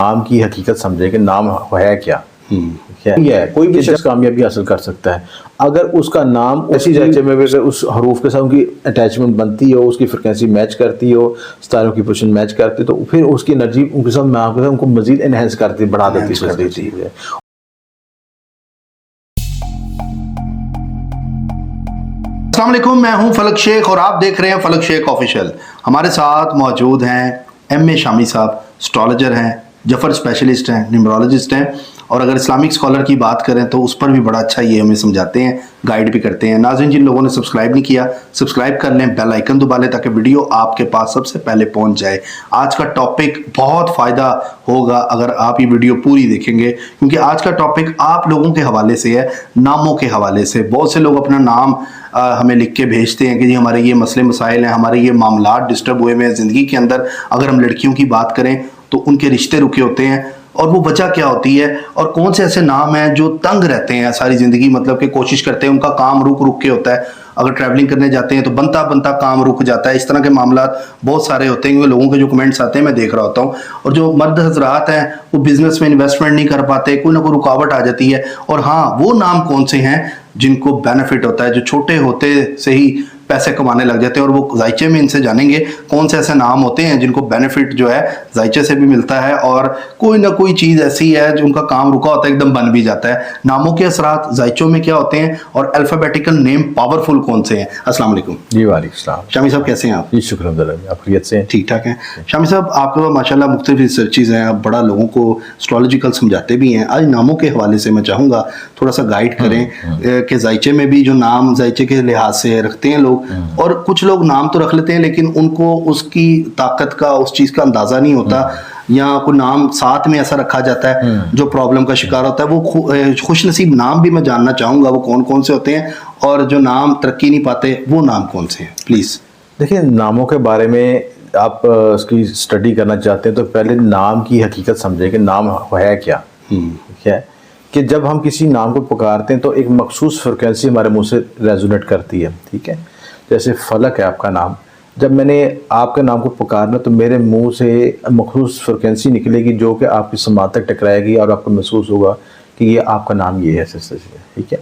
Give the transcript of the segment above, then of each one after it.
नाम की हकीकत समझे कि नाम है क्या है। कोई भी शख्स कामयाबी हासिल कर सकता है अगर उसका नाम ऐसी जायचे में अगर उस हरूफ के साथ उनकी अटैचमेंट बनती हो, उसकी फ्रिक्वेंसी मैच करती हो, सितारों की पोजीशन मैच करती, तो फिर उसकी एनर्जी उनके साथ नाम के साथ उनको मजीद एनहेंस करती, बढ़ा देती है। अस्सलाम वालेकुम, मैं हूं फलक शेख और आप देख रहे हैं फलक शेख ऑफिशियल। हमारे साथ मौजूद हैं एम.ए. शामी साहब, एस्ट्रोलॉजर हैं, जफर स्पेशलिस्ट हैं, न्यूमरोलॉजिस्ट हैं और अगर इस्लामिक स्कॉलर की बात करें तो उस पर भी बड़ा अच्छा ये हमें समझाते हैं, गाइड भी करते हैं। नाज़रीन, जिन लोगों ने सब्सक्राइब नहीं किया सब्सक्राइब कर लें, बेल आइकन दबा लें ताकि वीडियो आपके पास सबसे पहले पहुंच जाए। आज का टॉपिक बहुत फ़ायदा होगा अगर आप ये वीडियो पूरी देखेंगे, क्योंकि आज का टॉपिक आप लोगों के हवाले से है, नामों के हवाले से। बहुत से लोग अपना नाम हमें लिख के भेजते हैं कि जी हमारे ये मसले मसाइल हैं, हमारे ये मामलात डिस्टर्ब हुए हैं ज़िंदगी के अंदर। अगर हम लड़कियों की बात करें तो उनके रिश्ते रुके होते हैं, और वो वजह क्या होती है और कौन से ऐसे नाम हैं जो तंग रहते हैं सारी ज़िंदगी, मतलब कि कोशिश करते हैं, उनका काम रुक रुक के होता है। अगर ट्रैवलिंग करने जाते हैं तो बनता बनता काम रुक जाता है। इस तरह के मामला बहुत सारे होते हैं, क्योंकि लोगों के जो कमेंट्स आते हैं मैं देख रहा होता हूँ। और जो मर्द हजरात हैं वो बिजनेस में इन्वेस्टमेंट नहीं कर पाते, कोई ना कोई रुकावट आ जाती है। और हाँ, वो नाम कौन से हैं जिनको बेनिफिट होता है, जो छोटे होते से ही पैसे कमाने लग जाते हैं। और वो जायचे में इनसे जानेंगे कौन से ऐसे नाम होते हैं जिनको बेनिफिट जो है जायचे से भी मिलता है, और कोई ना कोई चीज़ ऐसी है जो उनका काम रुका होता है एकदम बन भी जाता है। नामों के असरात जायचों में क्या होते हैं और अल्फाबेटिकल नेम पावरफुल कौन से हैं। अस्सलाम वालेकुम। जी वालेकुम सलाम। शामी साहब कैसे हैं आप? जी शुक्र अल्हम्दुलिल्लाह, आप खैरियत से हैं? ठीक ठाक हैं। शामी साहब, आपके पास माशाल्लाह मुख्तलिफ रिसर्चेज़ हैं, आप बड़ा लोगों को एस्ट्रोलॉजिकल समझाते भी हैं। आज नामों के हवाले से मैं चाहूँगा थोड़ा सा गाइड करें कि जायचे में भी जो नाम जायचे के लिहाज से रखते हैं लोग, और कुछ लोग नाम तो रख लेते हैं लेकिन उनको उसकी ताकत का, उस चीज़ का अंदाज़ा नहीं होता, या कोई नाम साथ में ऐसा रखा जाता है जो प्रॉब्लम का शिकार होता है। वो खुश नसीब नाम भी मैं जानना चाहूँगा, वो कौन कौन से होते हैं, और जो नाम तरक्की नहीं पाते वो नाम कौन से हैं प्लीज़। देखिए, नामों के बारे में आप उसकी स्टडी करना चाहते हैं तो पहले नाम की हकीकत समझें कि नाम है क्या। ठीक है कि जब हम किसी नाम को पुकारते हैं तो एक मखसूस फ्रिक्वेंसी हमारे मुंह से रेजोनेट करती है। ठीक है, जैसे फलक है आपका नाम, जब मैंने आपके नाम को पुकारना तो मेरे मुंह से मखसूस फ्रिक्वेंसी निकलेगी जो कि आपकी समात तक टकराएगी और आपको महसूस होगा कि ये आपका नाम ये है। ठीक है,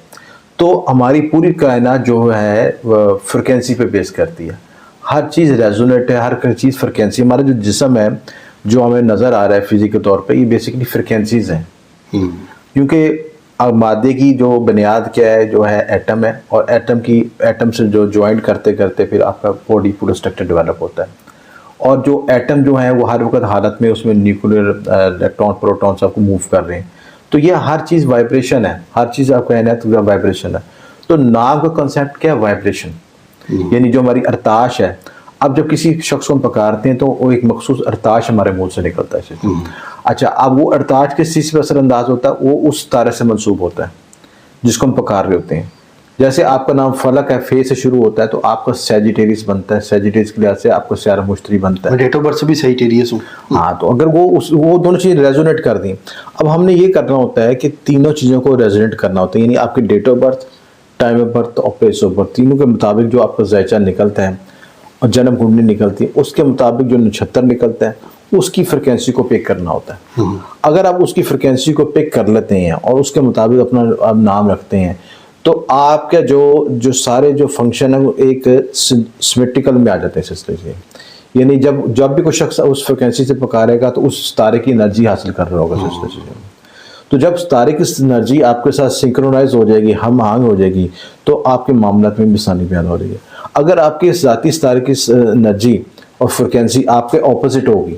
तो हमारी पूरी कायनात जो है फ्रिक्वेंसी पे बेस करती है, हर चीज़ रेजोनेट है, हर चीज़ फ्रिक्वेंसी। हमारा जो जिस्म है जो हमें नज़र आ रहा है फिजिकल के तौर पे, ये बेसिकली फ्रिक्वेंसीज हैं। क्योंकि अब मादे की जो बुनियाद क्या है, जो है एटम है, और एटम से जो ज्वाइंट करते करते फिर आपका बॉडी पूरा स्ट्रक्चर डेवलप होता है। और जो एटम जो है वो हर वक्त हालत में उसमें न्यूक्लियर इलेक्ट्रॉन प्रोटॉन आपको मूव कर रहे हैं, तो ये हर चीज़ वाइब्रेशन है, हर चीज़ आपका कहना है तो वाइब्रेशन है। तो नाम का कंसेप्ट क्या है? वाइब्रेशन, यानी जो हमारी अरताश है। अब जब किसी शख्स को हम पकारते हैं तो वो एक मखसूस अरताश हमारे मुंह से निकलता है। अच्छा, अब वो अरताश किस चीज़ पर असरअंदाज होता है? वो उस तारे से मंसूब होता है जिसको हम पकार रहे होते हैं। जैसे आपका नाम फलक है, फे से शुरू होता है, तो आपका सैजिटेरियस बनता है, सैजिटेरियस के लिहाज से आपका स्यारा मुश्तरी बनता है। डेट ऑफ बर्थ से भी सैजिटेरियस हूँ। हाँ, तो अगर वो दोनों चीज़ें रेजोनेट कर दी, अब हमने ये करना होता है कि तीनों चीज़ों को रेजोनेट करना होता है, यानी आपकी date of birth, time of birth और प्लेस ऑफ बर्थ, तीनों के मुताबिक जो आपका जायचा निकलता है और जन्म कुंडली निकलती है, उसके मुताबिक जो नक्षत्र निकलता है उसकी फ्रिक्वेंसी को पिक करना होता है। अगर आप उसकी फ्रिक्वेंसी को पिक कर लेते हैं और उसके मुताबिक अपना नाम रखते हैं तो आपका जो सारे जो फंक्शन है वो एक सिमेट्रिकल में आ जाते हैं सिस्टम से। यानी जब भी कोई शख्स उस फ्रिक्वेंसी से पुकारेगा तो उस तारे की एनर्जी हासिल कर रहा होगा सिस्टम से। तो जब तारे की एनर्जी आपके साथ सिंक्रोनाइज हो जाएगी, हम आहंग हो जाएगी, तो आपके मामलात में भी आसानी पैदा हो रही है। अगर आपकी ज़ाती तारे की एनर्जी और फ्रिक्वेंसी आपके ऑपोजिट होगी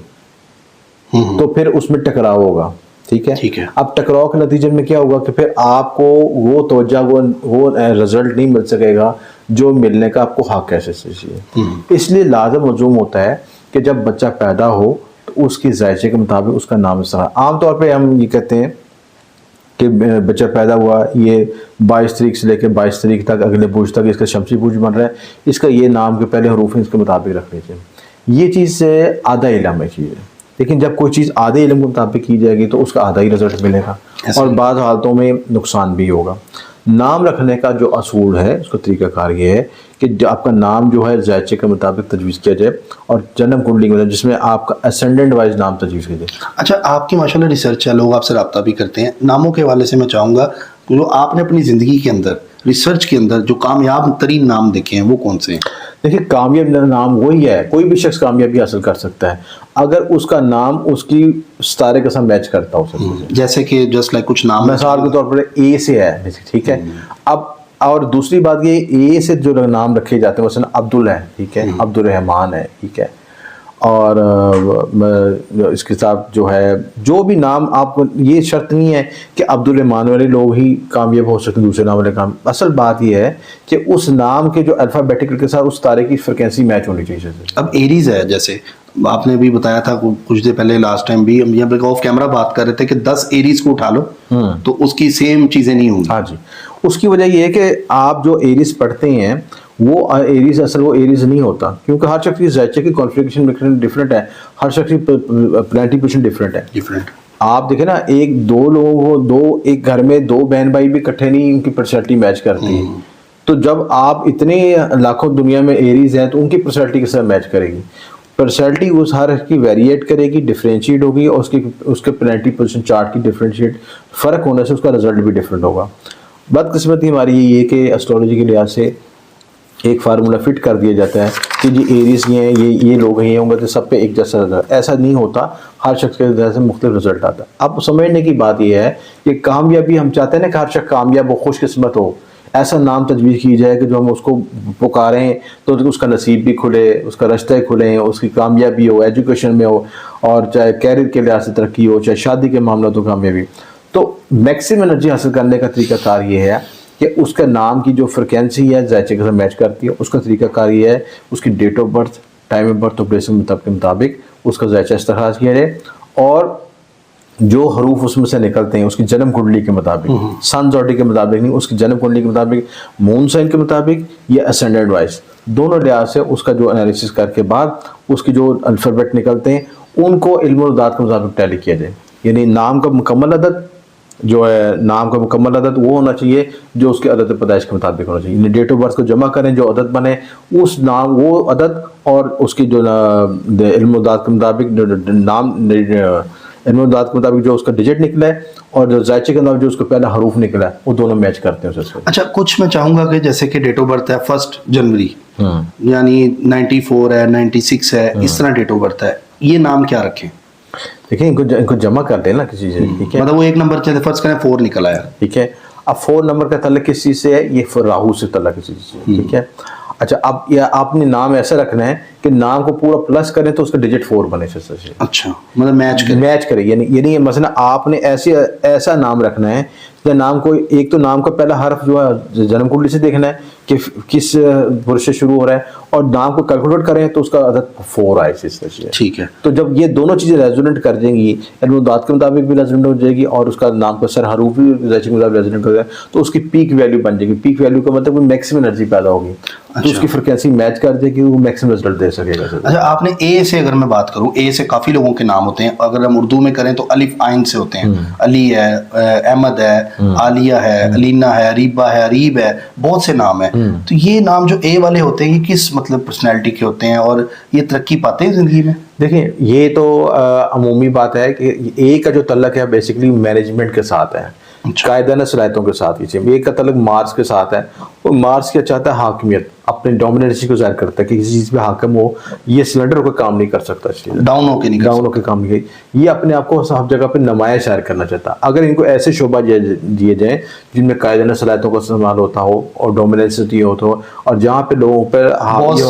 तो फिर उसमें टकराव होगा। ठीक है। अब टकराव के नतीजे में क्या होगा कि फिर आपको वो तवज्जो, वो रिजल्ट नहीं मिल सकेगा जो मिलने का आपको हक है। इसलिए लाज़िम मज़ूम होता है कि जब बच्चा पैदा हो तो उसकी जायचे के मुताबिक उसका नाम इस्तेमाल। आमतौर पर हम ये कहते हैं कि बच्चा पैदा हुआ, ये 22 तारीख से लेकर 22 तारीख तक, अगले बुर्ज तक इसका शमसी बुर्ज बन रहा है, इसका ये नाम के पहले हरूफ इसके मुताबिक रखने चाहिए। ये चीज़ से आधा इल्म है चीज़, लेकिन जब कोई चीज़ आधे इल्म के मुताबिक की जाएगी तो उसका आधा ही रिजल्ट मिलेगा और बाद हालतों में नुकसान भी होगा। नाम रखने का जो असूल है, उसका तरीकाकार ये है कि जो आपका नाम जो है जायचे के मुताबिक तजवीज़ किया जाए और जन्म कुंडली में जिसमें आपका असेंडेंट वाइज नाम तजवीज़ किया जाए। अच्छा, आपकी माशाल्लाह रिसर्च है, लोग आपसे रब्ता भी करते हैं। नामों के हवाले से मैं चाहूँगा जो आपने अपनी ज़िंदगी के अंदर रिसर्च के अंदर जो कामयाब तरीन नाम देखे हैं वो कौन से हैं? देखिए, कामयाब नाम वही है, कोई भी शख्स कामयाबी हासिल कर सकता है अगर उसका नाम उसकी सितारे के साथ मैच करता हो सकता। जैसे कि जस्ट लाइक कुछ नाम मिसाल के तौर पर ए से है, ठीक है। अब और दूसरी बात ये, ए से जो नाम रखे जाते हैं मसलन अब्दुल है, ठीक है, अब्दुल रहमान है, ठीक है, और इसके साथ जो है जो भी नाम, आप ये शर्त नहीं है कि अब्दुल रहमान वाले लोग ही कामयाब हो सकते हैं, दूसरे नाम वाले काम। असल बात ये है कि उस नाम के जो अल्फ़ाबेटिकल के साथ उस तारे की फ्रिक्वेंसी मैच होनी चाहिए। अब एरीज है, जैसे आपने भी बताया था कुछ देर पहले, लास्ट टाइम भी हम यहाँ पे ऑफ कैमरा बात कर रहे थे कि 10 एरीज को उठा लो तो उसकी सेम चीजें नहीं होंगी। हाँ जी, उसकी वजह ये है कि आप जो एरीज पढ़ते हैं वो एरीज असल वो एरीज नहीं होता, क्योंकि हर शख्स की ज़ायचे की कॉन्फ़िगरेशन डिफरेंट है, हर शख्स की प्लानिटरी पोजीशन डिफरेंट है। डिफरेंट आप देखें ना, एक दो लोग हो, दो एक घर में दो बहन भाई भी इकट्ठे नहीं, उनकी पर्सनैलिटी मैच करती है। तो जब आप इतने लाखों दुनिया में एरीज हैं तो उनकी पर्सनैलिटी के साथ मैच करेगी। पर्सनैलिटी उस हर की वेरिएट करेगी, डिफरेंशिएट होगी, और उसके प्लानिटरी पोजीशन चार्ट की डिफरेंशिएट फ़र्क होने से उसका रिजल्ट भी डिफरेंट होगा। बदकिस्मती हमारी ये है कि एस्ट्रोलॉजी के लिहाज से एक फार्मूला फिट कर दिया जाता है कि जी एरीज ये हैं, ये लोग हैं, होंगे तो सब पे एक जैसा रिजल्ट। ऐसा नहीं होता, हर शख्स के तरह से मुख्तलिफ रिजल्ट आता है। अब समझने की बात यह है कि कामयाबी हम चाहते हैं ना कि हर शख्स कामयाब हो, खुशकिस्मत हो, ऐसा नाम तजवीज़ की जाए कि जो हम उसको पुकारें तो उसका नसीब भी खुले, उसका रास्ते खुले, उसकी कामयाबी हो, एजुकेशन में हो, और चाहे कैरियर के लिहाज से तरक्की हो, चाहे शादी के मामला तो कामयाबी। तो मैक्सिमम एनर्जी हासिल करने का तरीकाकार ये है कि उसका नाम की जो फ्रिक्वेंसी है ज़ायचे के साथ मैच करती है। उसका तरीकाकार ये है उसकी date of birth, time of birth और प्लेस के मुताबिक उसका ज़ायचा इस्तेखाज किया जाए, और जो हरूफ उसमें से निकलते हैं उसकी जन्म कुंडली के मुताबिक, सन ज़ोडिएक के मुताबिक नहीं, उसकी जन्म कुंडली के मुताबिक, मून साइन के मुताबिक या असेंडेंट वाइज, दोनों लिहाज से उसका जो एनालिसिस करके बाद उसकी जो अल्फ़ाबेट निकलते हैं उनको इल्म-उल-दात के मुताबिक टैली किया जाए। यानी नाम का मुकम्मल अदद जो है, नाम का मुकम्मल अदद वो होना चाहिए जो उसके अदद पैदाइश के मुताबिक होना चाहिए। डेट ऑफ बर्थ को जमा करें, जो अदद बने उस नाम वो अदद और उसकी जो इल्म-उल-दात के मुताबिक नाम, इल्म-उल-दात के मुताबिक जो उसका डिजिट निकला है और जो ज़ायचे के अंदर जो उसका पहला हरूफ निकला है वो दोनों मैच करते हैं उससे। अच्छा, कुछ मैं चाहूंगा कि जैसे कि डेट ऑफ बर्थ है 1 जनवरी, यानी 94 है, 96 है, इस तरह डेट ऑफ बर्थ है, ये नाम क्या रखें? देखिए, इनको जमा कर देना किसी से, ठीक है। मतलब वो एक नंबर चले, फर्ज करें 4 निकल आया, ठीक है। अब 4 नंबर का तल्लुक किस चीज़ से है? ये राहु से तल्लुक किसी चीज़ से, ठीक है। अच्छा, अब या आपने नाम ऐसा रखना है कि नाम को पूरा प्लस करें तो उसका डिजिट 4 बने से। अच्छा, मतलब मैच करे, यानी मसलन आपने ऐसा नाम रखना है कि नाम को, एक तो नाम का पहला हर्फ जो है जन्म कुंडली से देखना है कि किस पुरुष से शुरू हो रहा है, और नाम को कैलकुलेट करें तो उसका अदद 4 आए से। ठीक है। तो जब ये दोनों चीज़ें रेजोनेंट कर देंगी, इल्म-उल-दात के मुताबिक भी रेजोनेंट हो जाएगी और उसका नाम का सर हरूफ भी ज़ायचे के मुताबिक रेजोनेंट कर जाएगा, तो उसकी पीक वैल्यू बन जाएगी। पीक वैल्यू का मतलब मैक्सिमम एनर्जी पैदा होगी, तो उसकी फ्रिक्वेंसी मैच कर देगी, वो मैक्सिमम रिजल्ट दे सकेगा। अच्छा, आपने ए से अगर मैं बात करूं, ए से काफ़ी लोगों के नाम होते हैं, अगर हम उर्दू में करें तो अलिफ आइन से होते हैं। अली है, अहमद है, आलिया है, अलीना है, अरीबा है, अरीब है, बहुत से नाम है। तो ये नाम जो ए वाले होते हैं ये किस मतलब पर्सनैलिटी के होते हैं और ये तरक्की पाते हैं ज़िंदगी में? देखिए, ये तो अमूमी बात है कि ए का जो तल्लक है बेसिकली मैनेजमेंट के साथ है, कायदाना सलाहियतों के साथ। ये का तल्लक मार्स के साथ है, और मार्स क्या चाहता है? हाकिमियत, अपने डोमिनेंसी को जाहिर करता है कि किसी चीज़ पे हाकिम हो। ये सिलेंडर होकर काम नहीं कर सकता, डाउन होकर काम नहीं, ये अपने आप को सब जगह पे नुमाया शायर करना चाहता। अगर इनको ऐसे शोबा दिए जाए जिनमें कायदाना सलाहियतों का इस्तेमाल होता हो और डोमिनेंसी होता हो, और जहाँ पे लोगों पर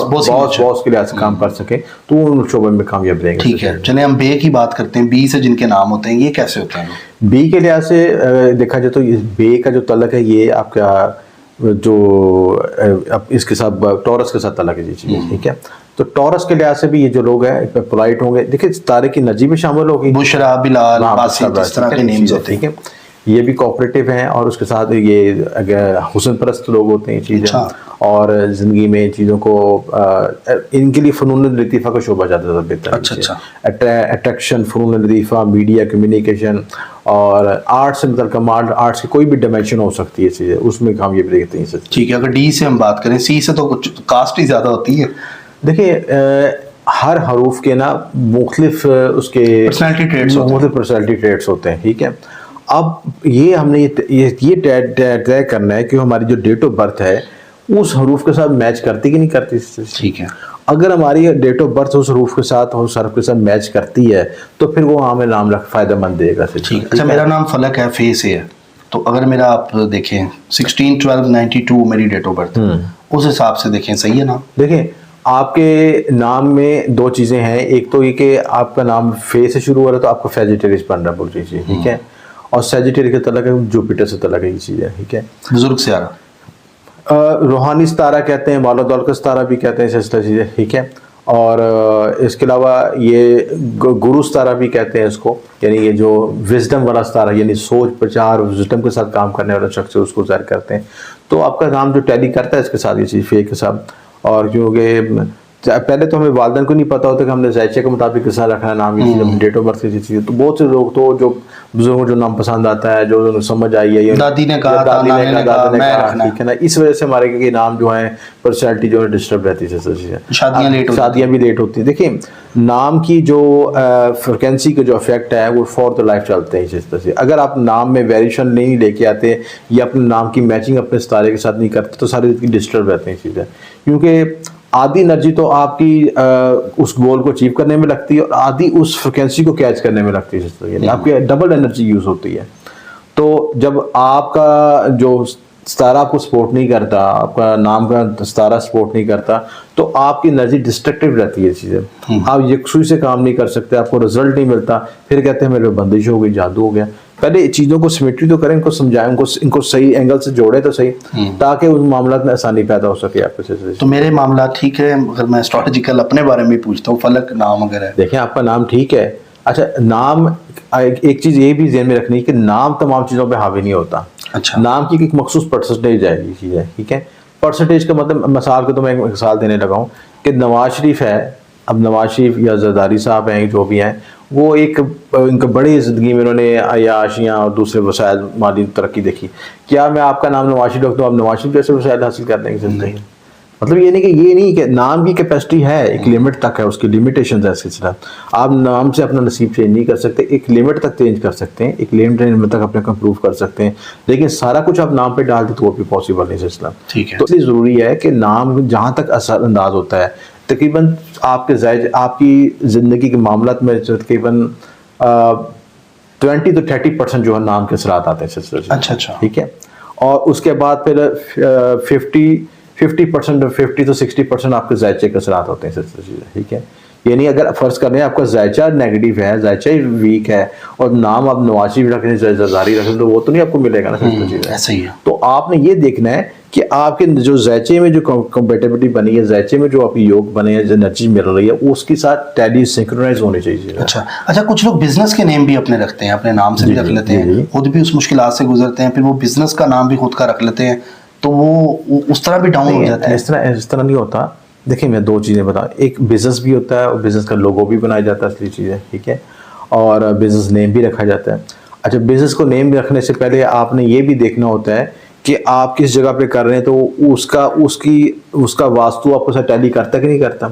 बॉस के लिहाज से काम कर सके, तो उन शोबे में कामयाब रहेंगे। ठीक है, चले हम बे की बात करते हैं। बी से जिनके नाम होते हैं ये कैसे होते हैं? बी के लिहाज से देखा जाए तो बे का जो तल्लक है ये आपका जो इसके साथ टॉरस के साथ तल्लक है जी, ठीक है। तो टॉरस के लिहाज से भी ये जो लोग हैं पोलाइट होंगे। देखिए, तारे की नजी में शामिल होगी, बुशरा, बिलाल, बासित, इस तरह के नेम्स होते हैं, ठीक है। ये भी कोऑपरेटिव हैं, और उसके साथ ये हुस्न परस्त लोग होते हैं चीज़ें। अच्छा। और ज़िंदगी में चीज़ों को इनके लिए फ़नून लतीफ़ा का शोबा ज़्यादा बेहतर है। अच्छा। अट्रैक्शन, फ़नून लतीफ़ा, मीडिया, कम्युनिकेशन और आर्ट से मतलब कमांड, आर्ट्स की कोई भी डायमेंशन हो सकती है चीज़ें, उसमें कामयाबी देखते हैं। ठीक है, अगर डी से हम बात करें, सी से तो कुछ कास्ट ही ज़्यादा होती है। देखिए हर हरूफ के ना मुख्तलिफ उसके Personality traits होते हैं। मुख्तलिफ पर्सनैलिटी ट्रेट्स होते हैं, ठीक है। अब ये हमने ये तय करना है कि हमारी जो डेट ऑफ बर्थ है उस हरूफ के साथ मैच करती कि नहीं करती। ठीक है। अगर हमारी डेट ऑफ बर्थ उस हरूफ के साथ, उस हर्फ के साथ मैच करती है तो फिर वो हमें नाम रख फ़ायदेमंद देगा। ठीक है। अच्छा, मेरा नाम फलक है, फे से है, तो अगर मेरा आप देखें 16/12/92 मेरी डेट ऑफ बर्थ, उस हिसाब से देखें, सही है ना? देखिए आपके नाम में दो चीज़ें हैं, एक तो ये कि आपका नाम फे से शुरू हो रहा है तो आपका फेजिटेरियस बन रहा है, बोल लीजिए, ठीक है। और सेजिटेरियस का तलक है जुपिटर से तलक है, ये चीज़ है, ठीक है। बुजुर्ग से आ रहा। रूहानी सितारा कहते हैं, मालो दौलत का सितारा भी कहते हैं, सिलसिला चीज़ें, ठीक है। और इसके अलावा ये गुरु सितारा भी कहते हैं इसको, यानी ये जो विजडम वाला सितारा, यानी सोच प्रचार विजडम के साथ काम करने वाला शख्स है, उसको ज़ाहिर करते हैं। तो आपका नाम जो टैली करता है इसके साथ, ये चीज़ फे के साथ। और क्योंकि पहले तो हमें वालदैन को नहीं पता होता कि हमने ज़ायचे के मुताबिक किस रखना है नाम, ये डेट ऑफ बर्थ की चीज़। तो बहुत से लोग तो जो बुजुर्गों जो नाम पसंद आता है, जो समझ आई है, दादी ने कहा, दादी ने कहा, मैं ठीक है ना, इस वजह से हमारे के नाम जो है पर्सनैलिटी जो है डिस्टर्ब रहती है। शादियाँ भी लेट होती है। देखिए नाम की जो फ्रिक्वेंसी का जो इफेक्ट है वो फॉर द लाइफ चलते हैं इस तरह से। अगर आप नाम में वेरिएशन नहीं लेके आते या अपने नाम की मैचिंग अपने सितारे के साथ नहीं करते तो सारी डिस्टर्ब रहते हैं चीज़ें, क्योंकि आधी एनर्जी तो आपकी उस गोल को अचीव करने में लगती है और आधी उस फ्रिक्वेंसी को कैच करने में लगती है, यानी आपकी डबल एनर्जी यूज़ होती है। तो जब आपका जो सितारा आपको सपोर्ट नहीं करता, आपका नाम का सितारा सपोर्ट नहीं करता, तो आपकी एनर्जी डिस्ट्रक्टिव रहती है चीज़ें, आप यकसुई से काम नहीं कर सकते, आपको रिजल्ट नहीं मिलता, फिर कहते हैं मेरे पे बंदिश हो गई, जादू हो गया। पहले चीज़ों को सिमेट्री तो करें, इनको समझाएं, इनको सही एंगल से जोड़े तो सही, ताकि उस मामला में आसानी पैदा हो सके आपके से। तो मेरे मामला ठीक है, अगर मैं एस्ट्रोलॉजिकल अपने बारे में पूछता हूँ, फलक नाम अगर है, देखें आपका नाम ठीक है। अच्छा नाम, एक चीज़ ये भी ध्यान में रखनी है कि नाम तमाम चीज़ों पे हावी नहीं होता। अच्छा। नाम की एक मखसूस परसेंटेज है, ये चीज़ है, ठीक है। परसेंटेज का मतलब मिसाल को तो मैं एक मिसाल देने लगा हूँ कि नवाज शरीफ है, अब नवाज शरीफ या जरदारी साहब हैं, जो भी हैं, वो इनका बड़ी ज़िंदगी में उन्होंने अयाशियाँ और दूसरे वसाइल माली तरक्की देखी। क्या मैं आपका नाम नवाज शरीफ रख दूँ, आप नवाज शरीफ जैसे वसाइल हासिल कर लेंगे ज़िंदगी में? मतलब ये नहीं कि नाम की कैपेसिटी है, एक लिमिट तक है, उसकी लिमिटेशन है सिलसिला। आप नाम से अपना नसीब चेंज नहीं कर सकते, एक लिमिट तक चेंज कर सकते हैं, एक लिमिट तक अपने को इम्प्रूव कर सकते हैं, लेकिन सारा कुछ आप नाम पे डाल दें तो वो भी पॉसिबल नहीं सिलसिला। ठीक है। तो इसलिए ज़रूरी है कि नाम जहाँ तक असरअंदाज होता है, तकरीबन आपकी ज़िंदगी के मामला में तकरीबन 20 to 30% जो है नाम के असरात आते हैं सिलसिले से। अच्छा। ठीक है। और उसके बाद फिर 50 to 60% आपके जायचे के असरात होते हैं सिलसिले, ठीक है। यानी अगर फर्ज कर रहे हैं आपका जायचा नेगेटिव है, जायचा वीक है और नाम आप नवाशी भी रखें, जरदारी रखें, तो वो तो नहीं आपको मिलेगा ना। ऐसा ही है। तो आपने ये देखना है कि आपके जो जायचे में जो कंपेटेबिलिटी बनी है, जायचे में जो आपकी योग बने हैं, जो एनर्जी मिल रही है, उसके साथ टैली सिंक्रोनाइज होनी चाहिए। अच्छा, कुछ लोग बिजनेस के नेम भी अपने रखते हैं, अपने नाम से भी रख लेते हैं, खुद भी उस मुश्किलात से गुजरते हैं, फिर वो बिजनेस का नाम भी खुद का रख लेते हैं, तो वो उस तरह भी डाउन हो जाता है। इस तरह नहीं होता। देखिए मैं दो चीज़ें बताऊँ, एक बिजनेस भी होता है और बिजनेस का लोगो भी बनाया जाता है, असली चीज़ है, ठीक है, और बिजनेस नेम भी रखा जाता है। अच्छा, बिजनेस को नेम रखने से पहले आपने ये भी देखना होता है कि आप किस जगह पे कर रहे हैं, तो उसका वास्तु आपको साथ टैली करता कि नहीं करता।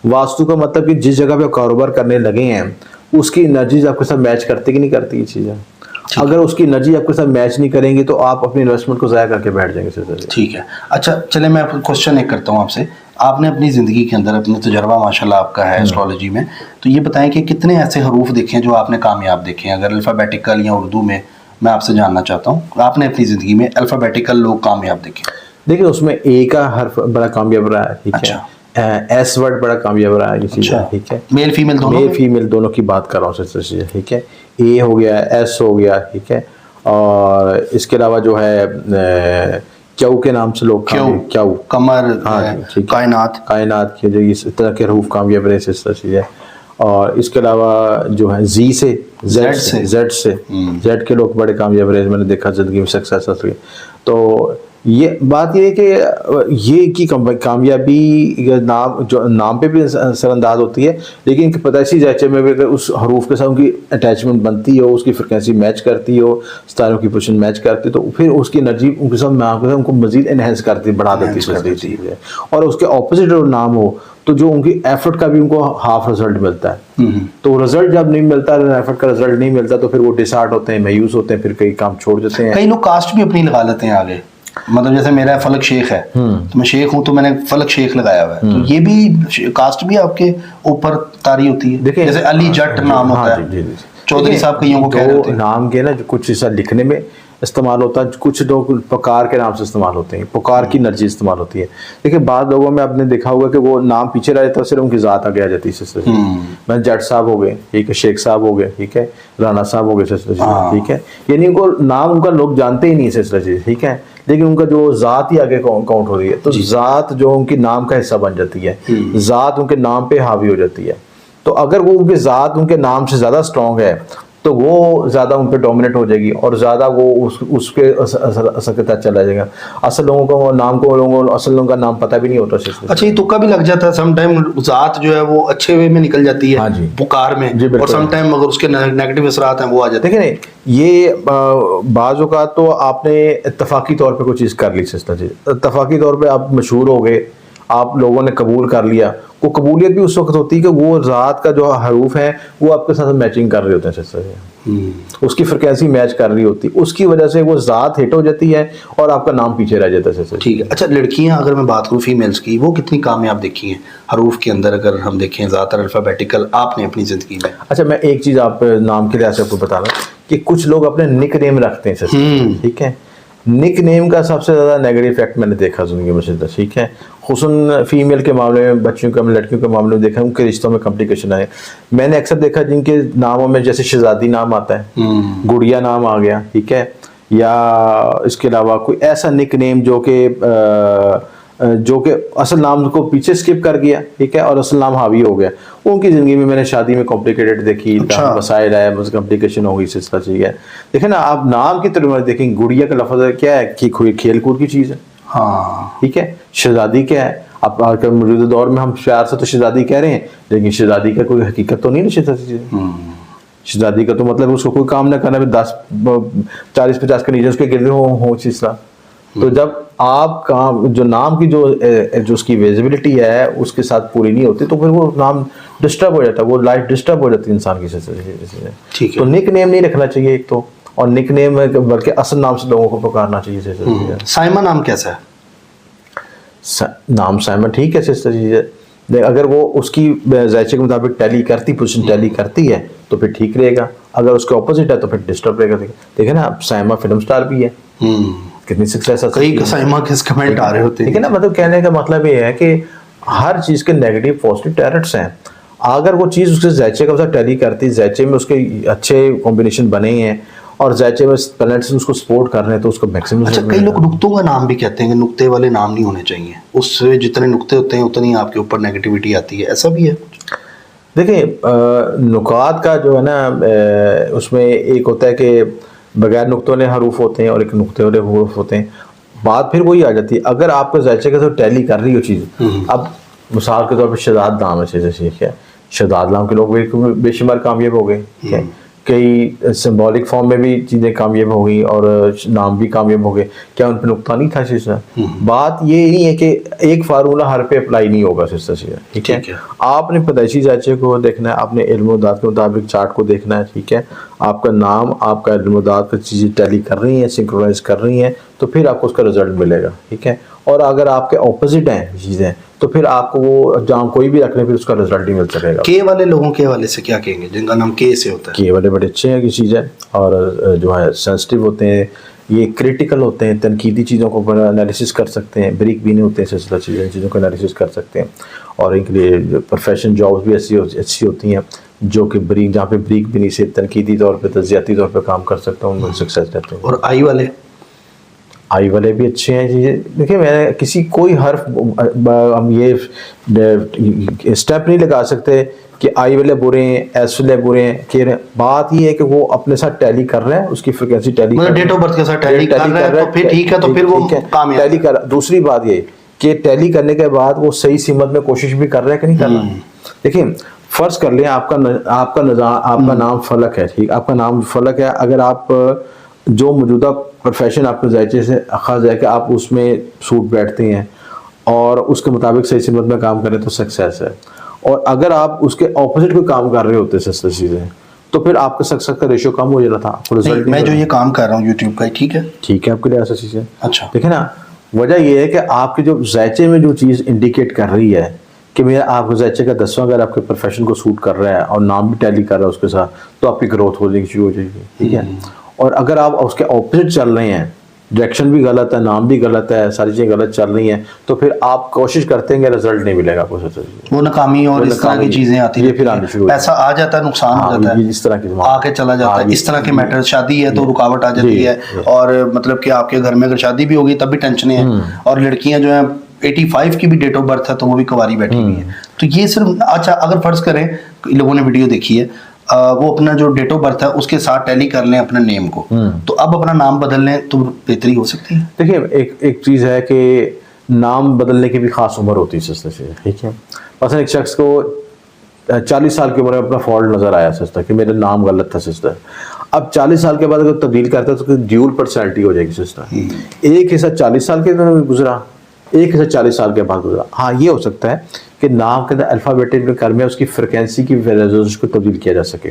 वास्तु का मतलब कि जिस जगह पे कारोबार करने लगे हैं उसकी एनर्जीज आपके साथ मैच करती कि नहीं करती ये चीज़ें। अगर उसकी एनर्जी आपके साथ मैच नहीं करेंगे तो आप अपनी इन्वेस्टमेंट को ज़ाया करके बैठ जाएंगे। ठीक है। अच्छा चले, मैं क्वेश्चन एक करता हूँ आपसे। आपने अपनी ज़िंदगी के अंदर अपना तजर्बा माशाल्लाह आपका है एस्ट्रोलॉजी में, तो ये बताएं कि कितने ऐसे हरूफ देखे हैं जो आपने कामयाब देखे हैं, अगर अल्फ़ाबेटिकल या उर्दू में, मैं आपसे जानना चाहता हूँ, आपने अपनी ज़िंदगी में अल्फ़ाबेटिकल लोग कामयाब देखे? देखिए उसमें ए का हर्फ बड़ा कामयाब रहा है, ठीक है। एस वर्ड बड़ा कामयाब रहा है, ये चीज़ है, ठीक है। मेल फीमेल दोनों की बात कर रहा हूँ सच चीज़, ठीक है। ए हो गया, एस हो गया, ठीक है। और इसके अलावा जो है क्यू के नाम से लोग क्यू कमर, हाँ, कायनात के जो इस तरह के हरूफ कामयाब रहे इस तरह चीज़ है। और इसके अलावा जो है जी से जेड के लोग बड़े कामयाब रहे, मैंने देखा ज़िंदगी में सक्सेस हुई। तो ये बात ये है कि ये की कामयाबी नाम जो नाम पे भी असरअंदाज होती है, लेकिन इनकी पैदाइशी जायचे में भी अगर उस हरूफ के साथ उनकी अटैचमेंट बनती हो, उसकी फ्रिक्वेंसी मैच करती हो, सितारों की पोजीशन मैच करती, तो फिर उसकी एनर्जी उनके साथ नाम के साथ उनको मजीद एनहेंस करती, बढ़ा देती है। और उसके ऑपोजिट नाम हो तो जो उनकी एफर्ट का भी उनको हाफ रिजल्ट मिलता है। तो रिजल्ट जब नहीं मिलता, एफर्ट का रिजल्ट नहीं मिलता, तो फिर वो डिसहार्ट होते हैं, मायूस होते हैं, फिर कई काम छोड़ देते हैं। कई लोग कास्ट भी अपनी लगा लेते हैं आगे, मतलब जैसे मेरा फलक शेख है, तो मैं शेख हूँ तो मैंने फलक शेख लगाया हुआ है, तो ये भी कास्ट भी आपके ऊपर तारी होती है। देखिए जैसे अली जट नाम होता है, चौधरी साहब कईयों को कह रहे होते हैं। नाम के ना जो कुछ हिस्सा लिखने में इस्तेमाल होता है, कुछ लोग पुकार के नाम से इस्तेमाल होते हैं, पुकार की एनर्जी इस्तेमाल होती है। देखिए बाद लोगों में आपने देखा होगा कि वो नाम पीछे रह जाता है, सिर्फ उनकी जात आगे आ जाती है। मैं जट साहब हो गए, ठीक है, शेख साहब हो गए, ठीक है, राणा साहब हो गए, ठीक है, यानी उनको नाम उनका लोग जानते ही नहीं सिलसिला, ठीक है, लेकिन उनका जो जात ही आगे काउंट हो रही है, तो जात जो उनकी नाम का हिस्सा बन जाती है, जात उनके नाम पे हावी हो जाती है। तो अगर वो उनकी जात उनके नाम से ज्यादा स्ट्रांग है तो वो ज्यादा उन पर डोमिनेट हो जाएगी और ज्यादा वो उसके असर के तहत चला जाएगा। असल लोगों को नाम को असल लोगों का नाम पता भी नहीं होता। अच्छा, ये तुक्का भी लग जाता है सम टाइम, जात जो है वो अच्छे वे में निकल जाती है। हाँ जी, पुकार में, और सम टाइम अगर उसके नेगेटिव असरात हैं वो आ जाते हैं। देखिए ये बाज़ औक़ात तो आपने इत्तफाकी तौर पे कोई चीज़ कर ली सिस्टर जी, इत्तफाकी तौर पे आप मशहूर हो गए, आप लोगों ने कबूल कर लिया। वो कबूलियत भी उस वक्त होती है कि वो ज़ात का जो हरूफ है वो आपके साथ मैचिंग कर रहे होते हैं सिस्टर जी, उसकी फ्रिक्वेंसी मैच कर रही होती है, उसकी वजह से वो ज़ात हिट हो जाती है और आपका नाम पीछे रह जाता है सिस्टर। ठीक है। अच्छा, लड़कियां अगर मैं बात करूँ फीमेल्स की, वो कितनी कामयाब देखी हैं हरूफ के अंदर, अगर हम देखें ज़्यादातर अल्फ़ाबेटिकल आपने अपनी ज़िंदगी में? अच्छा, मैं एक चीज़ आप नाम के लिहाज से आपको बता रहा हूँ कि कुछ लोग अपने निक नेम रखते हैं सिस्टर, ठीक है। निक नेम का सबसे ज़्यादा नेगेटिव इफेक्ट मैंने देखा ज़िंदगी में सिद्धा, ठीक है, खुसूसन फीमेल के मामले में, बच्चियों के, लड़कियों के मामले में देखा, उनके रिश्तों में कॉम्प्लिकेशन आए। मैंने अक्सर देखा जिनके नामों में जैसे शहजादी नाम आता है, गुड़िया नाम आ गया, ठीक है, या इसके अलावा कोई ऐसा निक नेम जो कि असल नाम को पीछे स्किप कर गया, ठीक है, और असल नाम हावी हो गया, उनकी ज़िंदगी में मैंने शादी में कॉम्प्लिकेटेड देखी। अच्छा। मसाइल आया, बस कॉम्प्लिकेशन हो गई सिलसिला, ठीक है। देखें ना, आप नाम की तरफ देखें, गुड़िया का लफ्ज़ क्या है कि कोई खेल कूद की चीज़ है, हाँ, ठीक है। शहजादी क्या है, अब आजकल मौजूदा दौर में हम प्यार से तो शहजादी कह रहे हैं, लेकिन शहजादी का कोई हकीकत तो नहीं है। शहजादी का तो मतलब उसको कोई काम ना करना, 10-40-50 कंडीशन उसके गिरते हो सिलसिला। तो जब आप काम जो नाम की जो उसकी विजिबिलिटी है उसके साथ पूरी नहीं होती, तो फिर वो नाम डिस्टर्ब हो जाता है, वो लाइफ डिस्टर्ब हो जाती है इंसान की। ठीक है, तो निक नेम नहीं रखना चाहिए एक तो, और निक नेम बल्कि असल नाम से लोगों को पुकारना चाहिए। साइमा नाम कैसा है? नाम साइमा ठीक है सिस्टर जी, अगर वो उसकी जायचे के मुताबिक टैली करती, पोजीशन टैली करती है तो फिर ठीक रहेगा, अगर उसके ऑपोजिट है तो फिर डिस्टर्ब रहेगा। देखिए ना, साइमा फिल्म स्टार भी है, कितनी सक्सेस है, कई साइमा के कमेंट आ रहे होते हैं, ठीक है ना। मतलब कहने का मतलब ये है कि हर चीज के नेगेटिव पॉजिटिव टैरेट्स हैं। अगर वो चीज उसके जायचे का टैली करती, जायचे में उसके अच्छे कॉम्बिनेशन बने हैं और जायचे में प्लैनेट्स उसको सपोर्ट कर रहे हैं, तो उसको मैक्सिमम। अच्छा, कई लोग नुक्तों का नाम भी कहते हैं कि नुक्ते वाले नाम नहीं होने चाहिए, उससे जितने नुक्ते होते हैं उतनी आपके ऊपर नेगेटिविटी आती है, ऐसा भी है? देखिए, नुकात का जो है ना, उसमें एक होता है कि बगैर नुक्तों वाले हरूफ होते हैं और एक नुक्ते वाले हरूफ होते हैं। बात फिर वही आ जाती है, अगर आपको जायचे के साथ टैली कर रही हो चीज़, अब मिसाल के तौर पर शहजाद नाम है, ठीक है, शहजाद नाम के लोग बेशुमार कामयाब हो गए, ठीक है, कई सिंबॉलिक फॉर्म में भी चीज़ें कामयाब हो गई और नाम भी कामयाब हो गए। क्या उन पर नुकता नहीं था सिस्टर? बात ये नहीं है कि एक फार्मूला हर पे अप्लाई नहीं होगा सिस्टर, ठीक है। आपने पैदाइशी जायचे को देखना है, आपने इल्म-ओ-दात के मुताबिक चार्ट को देखना है, ठीक है। आपका नाम, आपका इल्म-ओ-दात की चीज़ें टैली कर रही हैं, सिंक्रोनाइज कर रही हैं, तो फिर आपको उसका रिजल्ट मिलेगा, ठीक है। और अगर आपके ऑपोजिट हैं चीज़ें, तो फिर आपको वो जहाँ कोई भी रख लें फिर उसका रिजल्ट नहीं मिल सकेगा। के वाले लोगों के हवाले से क्या कहेंगे जिनका नाम के से होता है? के वाले बड़े अच्छे हैं की चीज़ है, और जो है सेंसिटिव होते हैं, ये क्रिटिकल होते हैं, तनकीदी चीज़ों को बड़ा एनालिसिस कर सकते हैं, ब्रीक भी नहीं होते हैं, सिलसिला चीज़ों को एनालिसिस कर सकते हैं। और इनके लिए प्रोफेशन जॉब्स भी अच्छी होती हैं जो कि ब्रीक, जहाँ पे ब्रीक भी नहीं से तनकीदी तौर पर, तजियाती तौर पर काम कर सकते हैं, उनमें सक्सेस रहते हैं। और आई वाले? आई वाले भी अच्छे हैं चीज़ें। देखिए मैंने किसी कोई हर्फ हम ये स्टेप नहीं लगा सकते कि आई वाले बुरे हैं, एस वाले बुरे हैं, के बात ये है कि वो अपने साथ टैली कर रहे हैं, उसकी फ्रिक्वेंसी टैली मतलब डेट ऑफ बर्थ के साथ टैली कर रहा है तो फिर ठीक है, तो फिर वो कामयाब टैली कर। दूसरी बात ये कि टैली करने के बाद वो सही सीमत में कोशिश भी कर रहा है कि नहीं कर रहा। देखिए फर्ज कर लें आपका नाम फलक है, ठीक, आपका नाम फलक है। अगर आप जो मौजूदा प्रोफेशन आपके जायचे से अखाज है कि आप उसमें सूट बैठते हैं और उसके मुताबिक सही सिमत में काम करें तो सक्सेस है। और अगर आप उसके ऑपोजिट कोई काम कर रहे होते हैं चीज़ें तो फिर आपका सक्सेस का रेशियो कम हो जाना था। नहीं, मैं जो ये काम कर रहा हूँ यूट्यूब का, ठीक है, ठीक है आपके लिए ऐसा चीज़ है। अच्छा देखिए ना, वजह यह है कि आपके जो जायचे में जो चीज़ इंडिकेट कर रही है कि मेरा आपके जायचे का 10वां अगर आपके प्रोफेशन को सूट कर रहा है और नाम भी टैली कर रहा है उसके साथ, तो आपकी ग्रोथ होने शुरू हो जाएगी, ठीक है। और अगर आप उसके ऑपोजिट चल रहे हैं, डायरेक्शन भी गलत है, नाम भी गलत है, सारी चीज़ें गलत चल रही हैं, तो फिर आप कोशिश करते हैं रिजल्ट नहीं मिलेगा आपको। वो नाकामी और इस तरह की चीजें आती है, फिर आने शुरू, पैसा आ जाता है, नुकसान हो जाता है, इस तरह की आके चला जाता है, इस तरह के मैटर। शादी है तो रुकावट आ जाती है, और मतलब कि आपके घर में अगर शादी भी होगी तब भी टेंशन है। और लड़कियां जो है 85 की भी डेट ऑफ बर्थ है तो वो भी कुंवारी बैठी हुई है। तो ये सिर्फ, अच्छा अगर फर्ज करें लोगों ने वीडियो देखी है, वो अपना जो डेट ऑफ बर्थ है उसके साथ टैली कर लें अपने नेम को, तो अब अपना नाम बदल लें तो बेहतरी हो सकती है। देखिए एक चीज़ है कि नाम बदलने की भी खास उम्र होती है सिस्टर से, ठीक है। मसलन एक शख्स को 40 साल की उम्र में अपना फॉल्ट नजर आया सिस्टर कि मेरा नाम गलत था सिस्टर। अब 40 साल के बाद अगर तब्दील करता है तो ड्यूल पर्सनैलिटी हो जाएगी सिस्टर। एक हिस्सा 40 साल के बाद गुजरा, एक हिस्सा 40 साल के बाद गुजरा। हाँ, ये हो सकता है कि नाम के अंदर अल्फ़ाबेटिकल कर में उसकी फ्रिक्वेंसी की रेजोनेंस को तब्दील किया जा सके।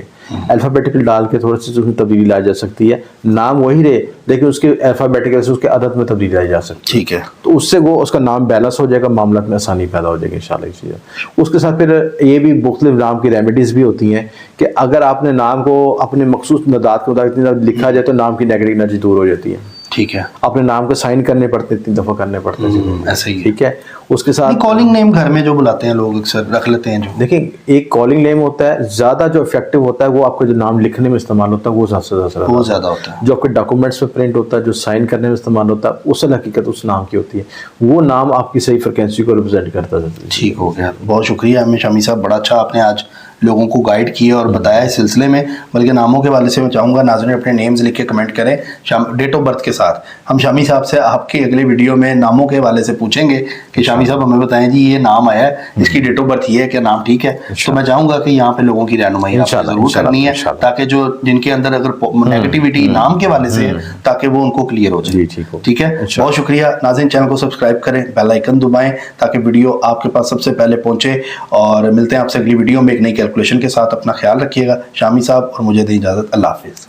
अल्फ़ाबेटिकल डाल के थोड़ी सी उसमें तब्दीली लाई जा सकती है। नाम वही रहे लेकिन उसके अल्फ़ाबेटिकल से उसके अदद में तब्दीली लाई जा सकती है, ठीक है। तो उससे वो उसका नाम बैलेंस हो जाएगा, मामला में आसानी पैदा हो जाएगी इंशाल्लाह इस चीज़। उसके साथ फिर ये भी मुख्तलिफ नाम की रेमेडीज़ भी होती हैं कि अगर आपने नाम को अपने मखसूस नदात के लिखा जाए तो नाम की नेगेटिव एनर्जी दूर हो जाती है, ठीक है। अपने नाम को साइन करने पड़ते, 3 दफ़ा करने पड़ते हैं, ऐसा ही है। ठीक है। उसके साथ कॉलिंग नेम घर में जो बुलाते हैं लोग अक्सर रख लेते हैं। जो देखिए एक कॉलिंग नेम होता है, ज़्यादा जो इफेक्टिव होता है वो आपको जो नाम लिखने में इस्तेमाल होता है वो ज़्यादा होता है। जो आपके डॉक्यूमेंट्स में प्रिंट होता है, जो साइन करने में इस्तेमाल होता है, उस हकीकत उस नाम की होती है। वो नाम आपकी सही फ्रिक्वेंसी को रिप्रेजेंट करता है। ठीक हो गया, बहुत शुक्रिया एम ए शामी साहब, बड़ा अच्छा आपने आज लोगों को गाइड किया और बताया इस सिलसिले में। बल्कि नामों के वाले से मैं चाहूँगा नाज़रीन अपने नेम्स लिख के कमेंट करें डेट ऑफ बर्थ के साथ। हम शामी साहब से आपके अगले वीडियो में नामों के वाले से पूछेंगे कि शामी साहब हमें बताएं जी ये नाम आया है, इसकी डेट ऑफ बर्थ ये है, क्या नाम ठीक है। तो मैं चाहूँगा कि यहाँ पे लोगों की रहनुमाई जरूर करनी है, ताकि जो जिनके अंदर अगर नेगेटिविटी नाम के वाले से है ताकि वो उनको क्लियर हो जाए। ठीक है, बहुत शुक्रिया नाज़रीन। चैनल को सब्सक्राइब करें, बेल आइकन दबाएं ताकि वीडियो आपके पास सबसे पहले पहुंचे। और मिलते हैं आपसे अगली वीडियो में एक नई कैलकुलेशन के साथ। अपना ख्याल रखिएगा। शामी साहब और मुझे दें इजाज़त। अल्लाह हाफिज़।